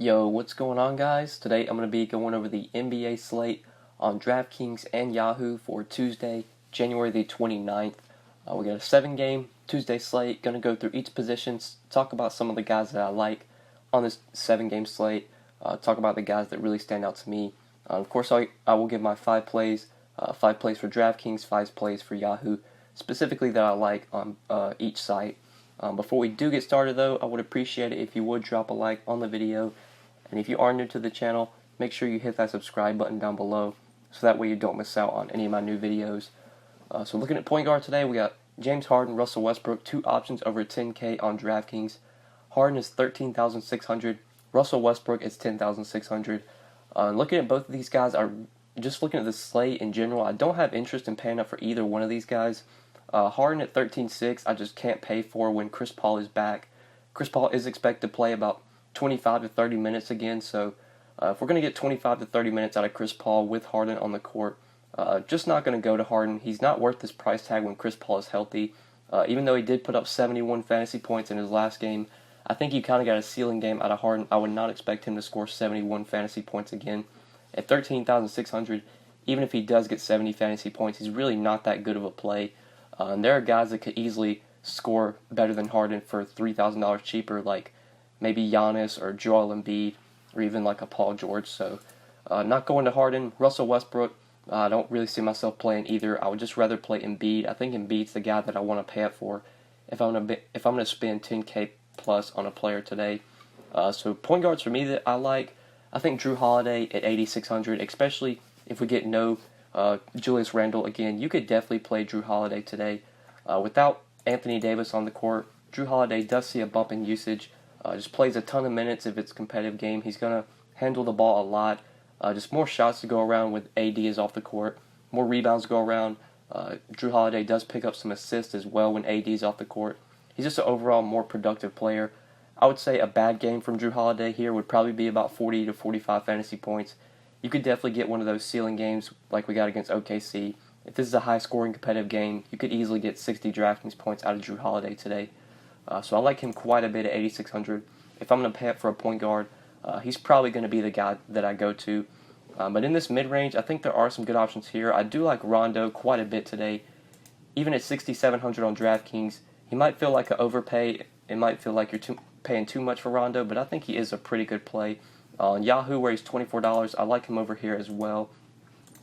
Yo, what's going on, guys? Today I'm going to be going over the NBA slate on DraftKings and Yahoo for Tuesday, January the 29th. We got a 7-game Tuesday slate. Going to go through each position, talk about some of the guys that I like on this 7-game slate, talk about the guys that really stand out to me. Of course, I will give my 5 plays, 5 plays for DraftKings, 5 plays for Yahoo, specifically that I like on each site. Before we do get started, though, I would appreciate it if you would drop a like on the video. And if you are new to the channel, make sure you hit that subscribe button down below so that way you don't miss out on any of my new videos. So looking at point guard today, we got James Harden, Russell Westbrook, 2 options over $10K on DraftKings. Harden is $13,600. Russell Westbrook is $10,600. Looking at both of these guys, just looking at the slate in general, I don't have interest in paying up for either one of these guys. Harden at $13,600, I just can't pay for when Chris Paul is back. Chris Paul is expected to play about 25 to 30 minutes again, so if we're going to get 25 to 30 minutes out of Chris Paul with Harden on the court, just not going to go to Harden. He's not worth this price tag when Chris Paul is healthy. Even though he did put up 71 fantasy points in his last game, I think you kind of got a ceiling game out of Harden. I would not expect him to score 71 fantasy points again. At $13,600, even if he does get 70 fantasy points, he's really not that good of a play. And there are guys that could easily score better than Harden for $3,000 cheaper, like maybe Giannis or Joel Embiid, or even like a Paul George. So not going to Harden. Russell Westbrook, I don't really see myself playing either. I would just rather play Embiid. I think Embiid's the guy that I want to pay up for if I'm gonna spend 10K plus on a player today. So point guards for me that I like, I think Drew Holiday at $8,600, especially if we get no Julius Randle again. You could definitely play Drew Holiday today. Without Anthony Davis on the court, Drew Holiday does see a bump in usage. Just plays a ton of minutes if it's a competitive game. He's going to handle the ball a lot. Just more shots to go around with AD is off the court. More rebounds to go around. Drew Holiday does pick up some assists as well when AD is off the court. He's just an overall more productive player. I would say a bad game from Drew Holiday here would probably be about 40 to 45 fantasy points. You could definitely get one of those ceiling games like we got against OKC. If this is a high-scoring competitive game, you could easily get 60 DraftKings points out of Drew Holiday today. So I like him quite a bit at $8,600. If I'm going to pay up for a point guard, he's probably going to be the guy that I go to. But in this mid-range, I think there are some good options here. I do like Rondo quite a bit today. Even at $6,700 on DraftKings, he might feel like an overpay. It might feel like you're paying too much for Rondo, but I think he is a pretty good play. On Yahoo, where he's $24, I like him over here as well.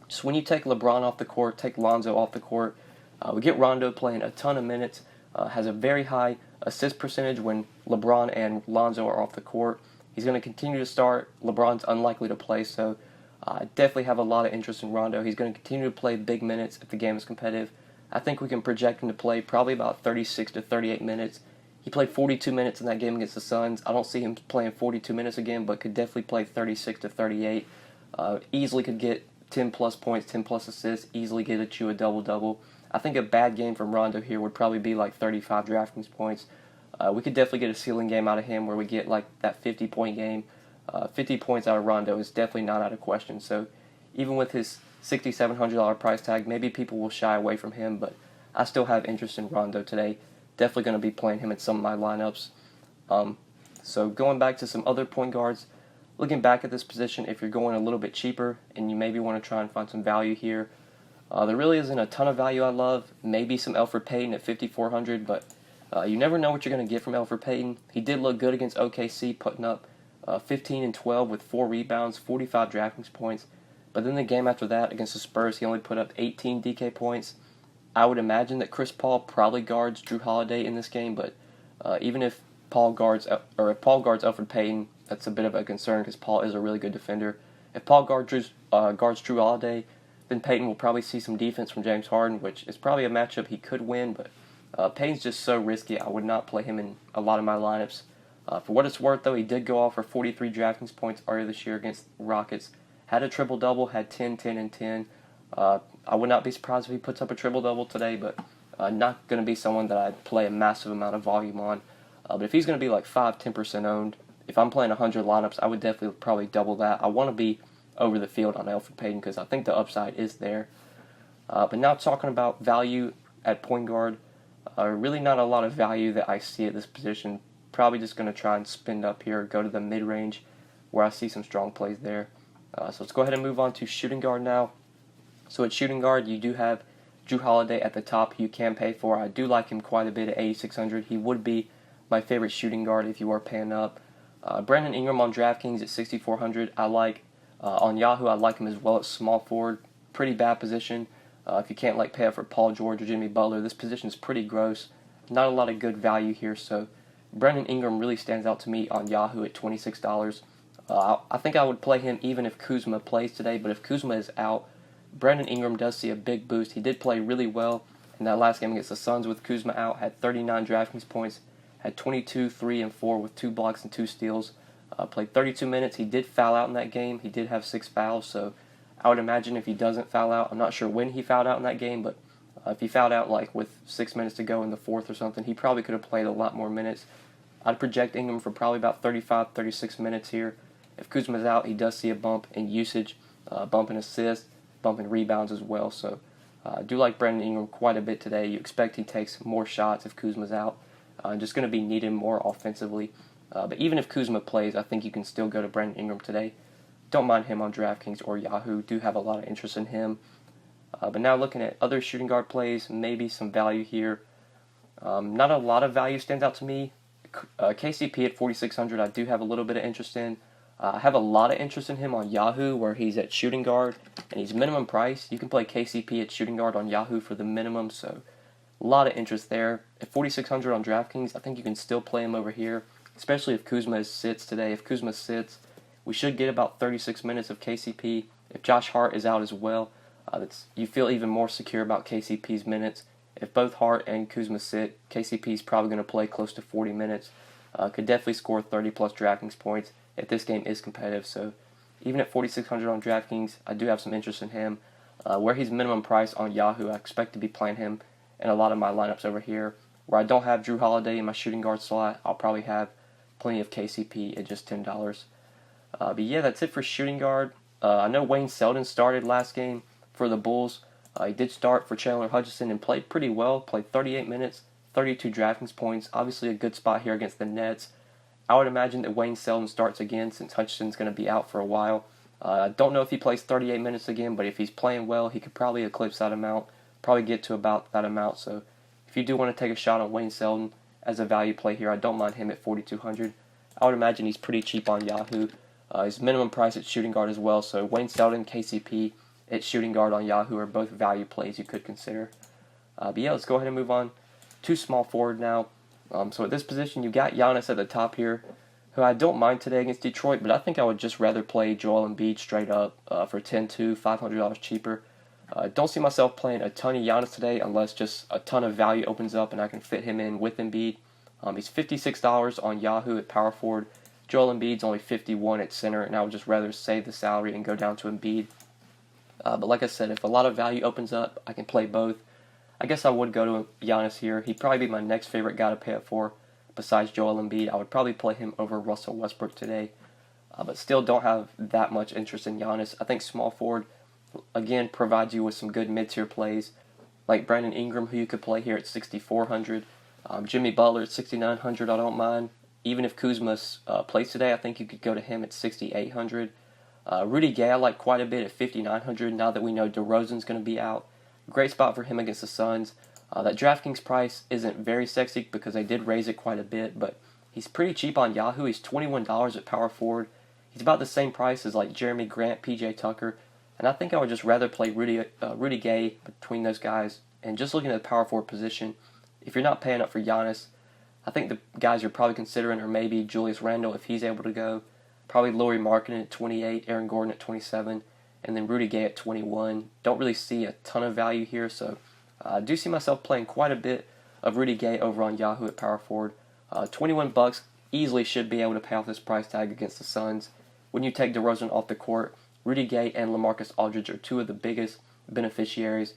Just when you take LeBron off the court, take Lonzo off the court, we get Rondo playing a ton of minutes, has a very high assist percentage when LeBron and Lonzo are off the court. He's going to continue to start. LeBron's unlikely to play, so I definitely have a lot of interest in Rondo. He's going to continue to play big minutes if the game is competitive. I think we can project him to play probably about 36 to 38 minutes. He played 42 minutes in that game against the Suns. I don't see him playing 42 minutes again, but could definitely play 36 to 38. Easily could get 10 plus points, 10 plus assists, easily get you a double-double. I think a bad game from Rondo here would probably be like 35 DraftKings points. We could definitely get a ceiling game out of him where we get like that 50-point game. 50 points out of Rondo is definitely not out of question. So even with his $6,700 price tag, maybe people will shy away from him, but I still have interest in Rondo today. Definitely going to be playing him in some of my lineups. So going back to some other point guards, looking back at this position, if you're going a little bit cheaper and you maybe want to try and find some value here, there really isn't a ton of value I love. Maybe some Elfrid Payton at $5,400, but you never know what you're going to get from Elfrid Payton. He did look good against OKC, putting up 15 and 12 with 4 rebounds, 45 DraftKings points. But then the game after that against the Spurs, he only put up 18 DK points. I would imagine that Chris Paul probably guards Drew Holiday in this game, but even if Paul guards Elfrid Payton, that's a bit of a concern because Paul is a really good defender. If Paul guards Drew Holiday, then Payton will probably see some defense from James Harden, which is probably a matchup he could win, but Payton's just so risky. I would not play him in a lot of my lineups. For what it's worth, though, he did go off for 43 DraftKings points earlier this year against the Rockets. Had a triple-double, had 10, 10, and 10. I would not be surprised if he puts up a triple-double today, but not going to be someone that I'd play a massive amount of volume on. But if he's going to be like 5-10% owned, if I'm playing 100 lineups, I would definitely probably double that. I want to be over the field on Elfrid Payton because I think the upside is there. But now talking about value at point guard, really not a lot of value that I see at this position. Probably just going to try and spin up here, go to the mid-range where I see some strong plays there. So let's go ahead and move on to shooting guard now. So at shooting guard, you do have Jrue Holiday at the top, who you can pay for. I do like him quite a bit at 8,600. He would be my favorite shooting guard if you are paying up. Brandon Ingram on DraftKings at 6,400. I like on Yahoo. I like him as well at small forward. Pretty bad position. If you can't pay up for Paul George or Jimmy Butler, this position is pretty gross. Not a lot of good value here. So Brandon Ingram really stands out to me on Yahoo at $26. I think I would play him even if Kuzma plays today. But if Kuzma is out, Brandon Ingram does see a big boost. He did play really well in that last game against the Suns with Kuzma out. Had 39 DraftKings points. Had 22, 3, and 4 with 2 blocks and 2 steals. Played 32 minutes. He did foul out in that game. He did have 6 fouls. So I would imagine if he doesn't foul out, I'm not sure when he fouled out in that game, but if he fouled out with 6 minutes to go in the fourth or something, he probably could have played a lot more minutes. I'd project Ingram for probably about 35, 36 minutes here. If Kuzma's out, he does see a bump in usage, bump in assists, bump in rebounds as well. So I do like Brandon Ingram quite a bit today. You expect he takes more shots if Kuzma's out. Just going to be needed more offensively. But even if Kuzma plays, I think you can still go to Brandon Ingram today. Don't mind him on DraftKings or Yahoo. Do have a lot of interest in him. But now looking at other shooting guard plays, maybe some value here. Not a lot of value stands out to me. KCP at 4,600, I do have a little bit of interest in. I have a lot of interest in him on Yahoo, where he's at shooting guard, and he's minimum price. You can play KCP at shooting guard on Yahoo for the minimum, so a lot of interest there. At 4,600 on DraftKings, I think you can still play him over here, especially if Kuzma sits today. If Kuzma sits, we should get about 36 minutes of KCP. If Josh Hart is out as well, you feel even more secure about KCP's minutes. If both Hart and Kuzma sit, KCP is probably going to play close to 40 minutes. Could definitely score 30-plus DraftKings points if this game is competitive. So even at 4,600 on DraftKings, I do have some interest in him. Where he's minimum price on Yahoo, I expect to be playing him in a lot of my lineups over here. Where I don't have Jrue Holiday in my shooting guard slot, I'll probably have plenty of KCP at just $10. But yeah, that's it for shooting guard. I know Wayne Selden started last game for the Bulls. He did start for Chandler Hutchison and played pretty well. Played 38 minutes, 32 DraftKings points. Obviously a good spot here against the Nets. I would imagine that Wayne Selden starts again since Hutchison's going to be out for a while. I don't know if he plays 38 minutes again, but if he's playing well, he could probably eclipse that amount, probably get to about that amount. So if you do want to take a shot on Wayne Selden as a value play here, I don't mind him at 4,200. I would imagine he's pretty cheap on Yahoo. His minimum price at shooting guard as well. So Wayne Selden, KCP at shooting guard on Yahoo are both value plays you could consider. But yeah, let's go ahead and move on to small forward now. So at this position, you got Giannis at the top here, who I don't mind today against Detroit, but I think I would just rather play Joel Embiid straight up for $10-2, $500 cheaper. Don't see myself playing a ton of Giannis today unless just a ton of value opens up and I can fit him in with Embiid. He's $56 on Yahoo at power forward. Joel Embiid's only $51 at center, and I would just rather save the salary and go down to Embiid. But like I said, if a lot of value opens up, I can play both. I guess I would go to Giannis here. He'd probably be my next favorite guy to pay up for besides Joel Embiid. I would probably play him over Russell Westbrook today. But still don't have that much interest in Giannis. I think small forward, again, provides you with some good mid-tier plays, like Brandon Ingram, who you could play here at 6,400. Jimmy Butler at 6,900, I don't mind. Even if Kuzma plays today, I think you could go to him at 6,800. Rudy Gay I like quite a bit at 5,900 now that we know DeRozan's going to be out. Great spot for him against the Suns. That DraftKings price isn't very sexy because they did raise it quite a bit, but he's pretty cheap on Yahoo. He's $21 at power forward. He's about the same price as like Jeremy Grant, PJ Tucker, and I think I would just rather play Rudy Gay between those guys. And just looking at the power forward position, if you're not paying up for Giannis, I think the guys you're probably considering are maybe Julius Randle if he's able to go, probably Lauri Markkanen at 28, Aaron Gordon at 27, and then Rudy Gay at 21. Don't really see a ton of value here, so I do see myself playing quite a bit of Rudy Gay over on Yahoo at power forward. $21 easily should be able to pay off this price tag against the Suns. When you take DeRozan off the court, Rudy Gay and LaMarcus Aldridge are two of the biggest beneficiaries.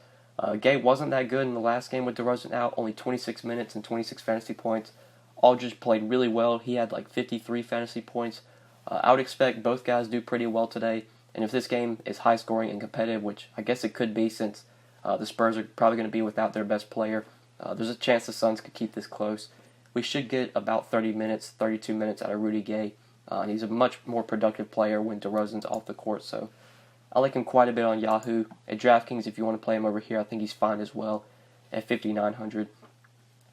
Gay wasn't that good in the last game with DeRozan out, only 26 minutes and 26 fantasy points. Aldridge played really well. He had like 53 fantasy points. I would expect both guys do pretty well today. And if this game is high scoring and competitive, which I guess it could be since the Spurs are probably going to be without their best player, there's a chance the Suns could keep this close. We should get about 30 minutes, 32 minutes out of Rudy Gay. He's a much more productive player when DeRozan's off the court, so I like him quite a bit on Yahoo. At DraftKings, if you want to play him over here, I think he's fine as well at 5,900.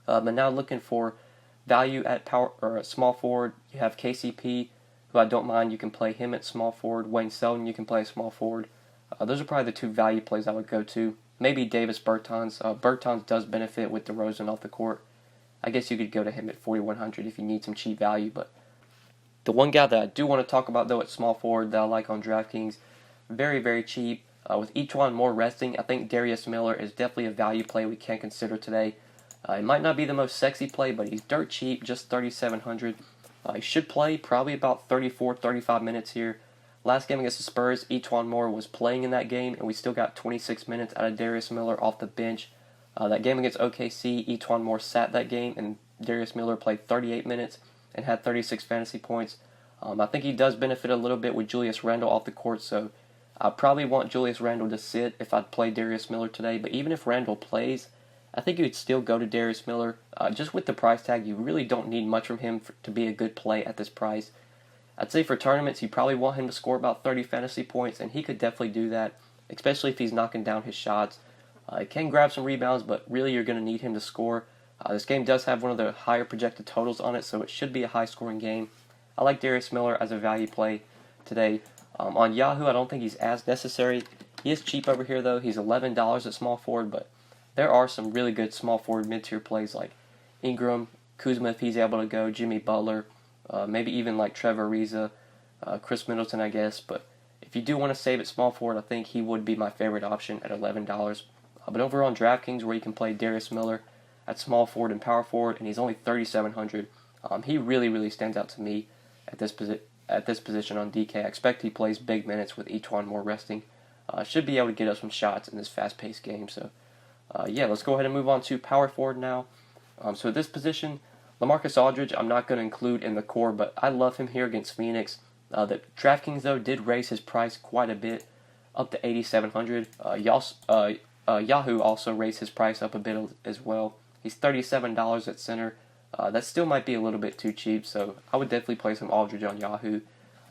But now looking for value at power or at small forward, you have KCP, who I don't mind. You can play him at small forward. Wayne Selden, you can play small forward. Those are probably the two value plays I would go to. Maybe Davis Bertans. Bertans does benefit with DeRozan off the court. I guess you could go to him at 4,100 if you need some cheap value. But the one guy that I do want to talk about, though, at small forward that I like on DraftKings, very, very cheap. With each one more resting, I think Darius Miller is definitely a value play we can consider today. It might not be the most sexy play, but he's dirt cheap, just 3,700. He should play probably about 34, 35 minutes here. Last game against the Spurs, Etuan Moore was playing in that game, and we still got 26 minutes out of Darius Miller off the bench. That game against OKC, Etuan Moore sat that game, and Darius Miller played 38 minutes and had 36 fantasy points. I think he does benefit a little bit with Julius Randle off the court, so I probably want Julius Randle to sit if I'd play Darius Miller today. But even if Randle plays, I think you would still go to Darius Miller. Just with the price tag, you really don't need much from him to be a good play at this price. I'd say for tournaments, you probably want him to score about 30 fantasy points, and he could definitely do that, especially if he's knocking down his shots. He can grab some rebounds, but really you're going to need him to score. This game does have one of the higher projected totals on it, so it should be a high-scoring game. I like Darius Miller as a value play today. On Yahoo, I don't think he's as necessary. He is cheap over here, though. He's $11 at small forward, but there are some really good small forward mid-tier plays like Ingram, Kuzma if he's able to go, Jimmy Butler, maybe even like Trevor Ariza, Chris Middleton, I guess. But if you do want to save at small forward, I think he would be my favorite option at $11. But over on DraftKings, where you can play Darius Miller at small forward and power forward, and he's only 3,700, he really, really stands out to me at this position on DK. I expect he plays big minutes with Etuan Moore resting. Should be able to get us some shots in this fast-paced game. So, yeah, let's go ahead and move on to power forward now. So at this position, LaMarcus Aldridge, I'm not going to include in the core, but I love him here against Phoenix. The DraftKings, though, did raise his price quite a bit, up to 8,700. Yahoo also raised his price up a bit as well. He's $37 at center. That still might be a little bit too cheap, so I would definitely play some Aldridge on Yahoo.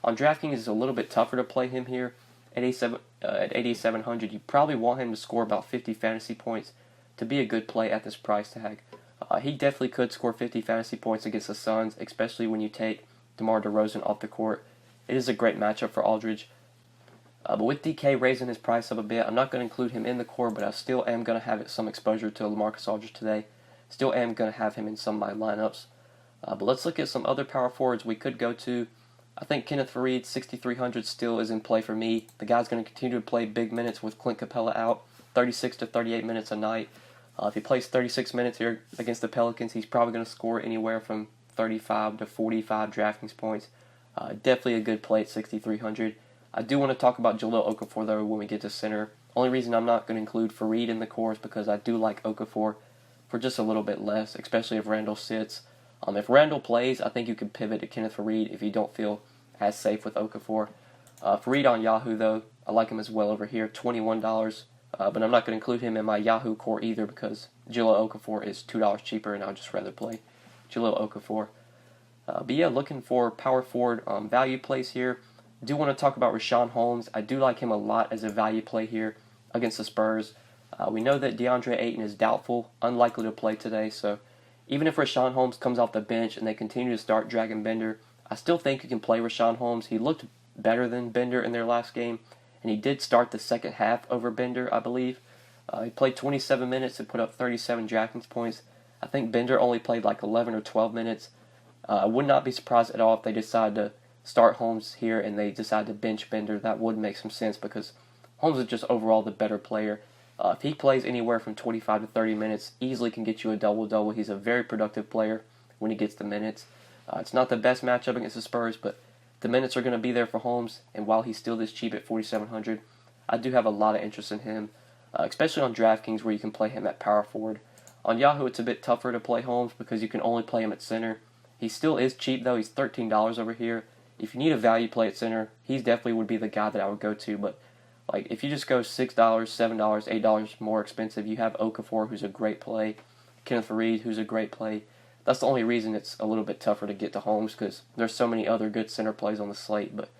On DraftKings, it's a little bit tougher to play him here. At 8,700, you probably want him to score about 50 fantasy points to be a good play at this price tag. He definitely could score 50 fantasy points against the Suns, especially when you take DeMar DeRozan off the court. It is a great matchup for Aldridge. But with DK raising his price up a bit, I'm not going to include him in the core, but I still am going to have some exposure to LaMarcus Aldridge today. Still am going to have him in some of my lineups. But let's look at some other power forwards we could go to. I think Kenneth Faried, 6,300, still is in play for me. The guy's going to continue to play big minutes with Clint Capella out, 36 to 38 minutes a night. If he plays 36 minutes here against the Pelicans, he's probably going to score anywhere from 35 to 45 DraftKings points. Definitely a good play at 6,300. I do want to talk about Jahlil Okafor, though, when we get to center. Only reason I'm not going to include Faried in the core is because I do like Okafor for just a little bit less, especially if Randle sits. If Randle plays, I think you could pivot to Kenneth Faried if you don't feel as safe with Okafor. Faried on Yahoo, though, I like him as well over here, $21. But I'm not going to include him in my Yahoo core either because Jahlil Okafor is $2 cheaper, and I'd just rather play Jahlil Okafor. But yeah, looking for power forward value plays here. I do want to talk about Richaun Holmes. I do like him a lot as a value play here against the Spurs. We know that DeAndre Ayton is doubtful, unlikely to play today, so even if Richaun Holmes comes off the bench and they continue to start dragging Bender, I still think you can play Richaun Holmes. He looked better than Bender in their last game, and he did start the second half over Bender, I believe. He played 27 minutes and put up 37 DraftKings points. I think Bender only played like 11 or 12 minutes. I would not be surprised at all if they decide to start Holmes here and they decide to bench Bender. That would make some sense because Holmes is just overall the better player. If he plays anywhere from 25 to 30 minutes, easily can get you a double-double. He's a very productive player when he gets the minutes. It's not the best matchup against the Spurs, but the minutes are going to be there for Holmes, and while he's still this cheap at 4,700, I do have a lot of interest in him, especially on DraftKings where you can play him at power forward. On Yahoo, it's a bit tougher to play Holmes because you can only play him at center. He still is cheap, though. He's $13 over here. If you need a value play at center, he definitely would be the guy that I would go to, but like if you just go $6, $7, $8 more expensive, you have Okafor, who's a great play, Kenneth Faried, who's a great play. that's the only reason it's a little bit tougher to get to Holmes, because there's so many other good center plays on the slate. But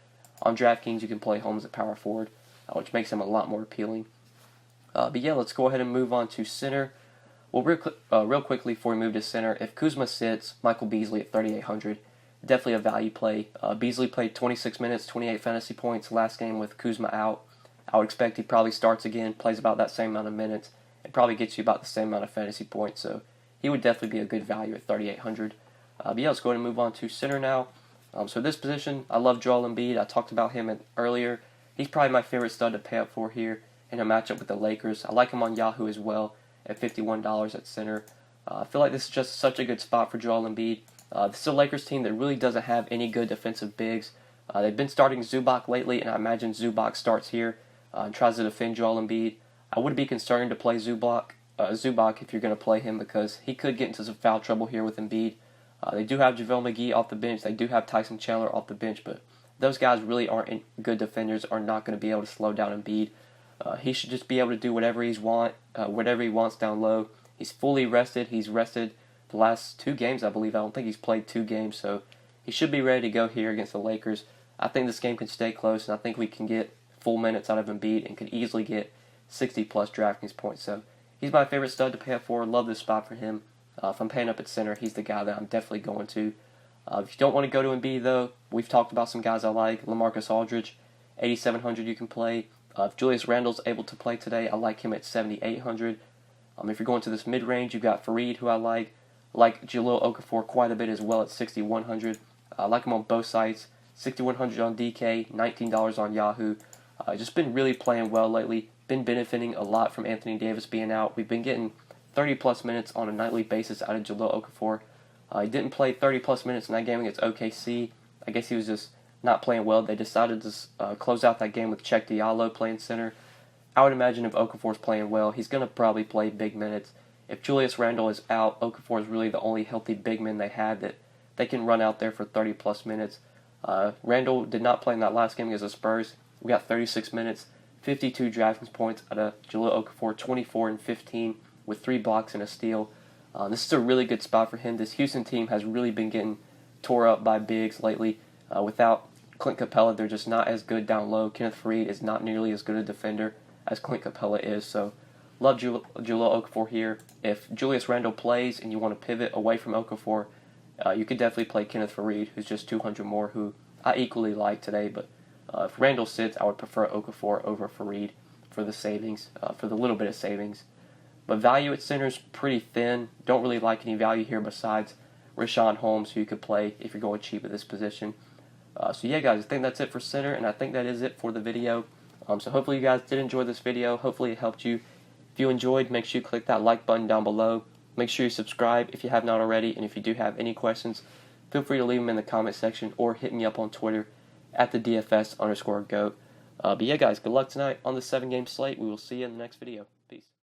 on DraftKings, you can play Holmes at power forward, which makes him a lot more appealing. But yeah, let's go ahead and move on to center. Well, real quickly before we move to center, if Kuzma sits, Michael Beasley at 3,800, definitely a value play. Beasley played 26 minutes, 28 fantasy points last game with Kuzma out. I would expect he probably starts again, plays about that same amount of minutes, and probably gets you about the same amount of fantasy points. So he would definitely be a good value at 3,800. But yeah, let's go ahead and move on to center now. So this position, I love Joel Embiid. I talked about him earlier. He's probably my favorite stud to pay up for here in a matchup with the Lakers. I like him on Yahoo as well at $51 at center. I feel like this is just such a good spot for Joel Embiid. This is a Lakers team that really doesn't have any good defensive bigs. They've been starting Zubac lately, and I imagine Zubac starts here and tries to defend Joel Embiid. I would be concerned to play Zubac if you're going to play him, because he could get into some foul trouble here with Embiid. They do have JaVale McGee off the bench. They do have Tyson Chandler off the bench, but those guys really aren't good defenders, are not going to be able to slow down Embiid. He should just be able to do whatever he wants down low. He's fully rested. He's rested the last 2 games, I believe. I don't think he's played 2 games, so he should be ready to go here against the Lakers. I think this game can stay close, and I think we can get full minutes out of Embiid and could easily get 60-plus DraftKings points. So he's my favorite stud to pay up for. Love this spot for him. If I'm paying up at center, he's the guy that I'm definitely going to. If you don't want to go to Embiid, though, we've talked about some guys I like. LaMarcus Aldridge, 8,700 you can play. If Julius Randle's able to play today, I like him at 7,800. If you're going to this mid-range, you've got Fareed, who I like. I like Jahlil Okafor quite a bit as well at 6,100. I like him on both sites. 6,100 on DK, $19 on Yahoo. Just been really playing well lately. Been benefiting a lot from Anthony Davis being out. We've been getting 30-plus minutes on a nightly basis out of Jahlil Okafor. He didn't play 30-plus minutes in that game against OKC. I guess he was just not playing well. They decided to close out that game with Cheick Diallo playing center. I would imagine if Okafor's playing well, he's going to probably play big minutes. If Julius Randle is out, Okafor is really the only healthy big man they had that they can run out there for 30-plus minutes. Randle did not play in that last game against the Spurs. We got 36 minutes, 52 DraftKings points out of Jahlil Okafor, 24 and 15 with 3 blocks and a steal. This is a really good spot for him. This Houston team has really been getting tore up by bigs lately. Without Clint Capella, they're just not as good down low. Kenneth Faried is not nearly as good a defender as Clint Capella is. So love Jahlil Okafor here. If Julius Randle plays and you want to pivot away from Okafor, you could definitely play Kenneth Faried, who's just 200 more, who I equally like today. But if Randle sits, I would prefer Okafor over Faried for the savings, for the little bit of savings. But value at center is pretty thin. Don't really like any value here besides Richaun Holmes, who you could play if you're going cheap at this position. So yeah, guys, I think that's it for center, and I think that is it for the video. So hopefully you guys did enjoy this video. Hopefully it helped you. If you enjoyed, make sure you click that like button down below. Make sure you subscribe if you have not already, and if you do have any questions, feel free to leave them in the comment section or hit me up on Twitter at the DFS_GOAT. But yeah, guys, good luck tonight on the 7-game slate. We will see you in the next video.